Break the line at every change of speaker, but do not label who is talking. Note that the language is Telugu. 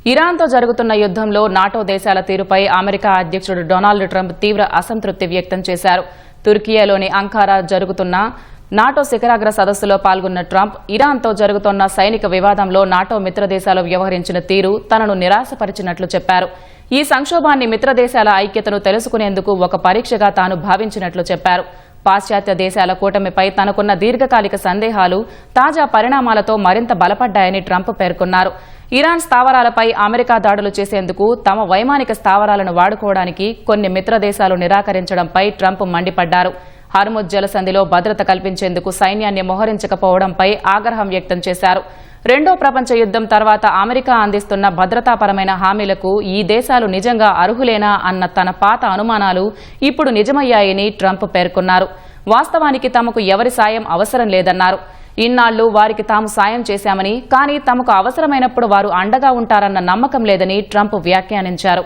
ఇరాన్తో జరుగుతున్న యుద్ధంలో నాటో దేశాల తీరుపై అమెరికా అధ్యక్షుడు డొనాల్డ్ ట్రంప్ తీవ్ర అసంతృప్తి వ్యక్తం చేశారు. తుర్కియాలోని అంకారా జరుగుతున్న నాటో శిఖరాగ్ర సదస్సులో పాల్గొన్న ట్రంప్ ఇరాన్తో జరుగుతున్న సైనిక వివాదంలో నాటో మిత్రదేశాలు వ్యవహరించిన తీరు తనను నిరాశపరిచినట్లు చెప్పారు. ఈ సంక్షోభాన్ని మిత్రదేశాల ఐక్యతను తెలుసుకునేందుకు ఒక పరీక్షగా తాను భావించినట్లు చెప్పారు. పాశ్చాత్య దేశాల కూటమిపై తనకున్న దీర్ఘకాలిక సందేహాలు తాజా పరిణామాలతో మరింత బలపడ్డాయని ట్రంప్ పేర్కొన్నారు. ఇరాన్ స్థావరాలపై అమెరికా దాడులు చేసేందుకు తమ వైమానిక స్థావరాలను వాడుకోవడానికి కొన్ని మిత్రదేశాలు నిరాకరించడంపై ట్రంప్ మండిపడ్డారు. హర్ముజ్ జలసంధిలో భద్రత కల్పించేందుకు సైన్యాన్ని మోహరించకపోవడంపై ఆగ్రహం వ్యక్తం చేశారు. రెండో ప్రపంచ యుద్ధం తర్వాత అమెరికా అందిస్తున్న భద్రతాపరమైన హామీలకు ఈ దేశాలు నిజంగా అర్హులేనా అన్న తన పాత అనుమానాలు ఇప్పుడు నిజమయ్యాయని ట్రంప్ పేర్కొన్నారు. వాస్తవానికి తమకు ఎవరి సాయం అవసరం లేదన్నారు. ఇన్నాళ్లు వారికి తాము సాయం చేశామని, కానీ తమకు అవసరమైనప్పుడు వారు అండగా ఉంటారన్న నమ్మకం లేదని ట్రంప్ వ్యాఖ్యానించారు.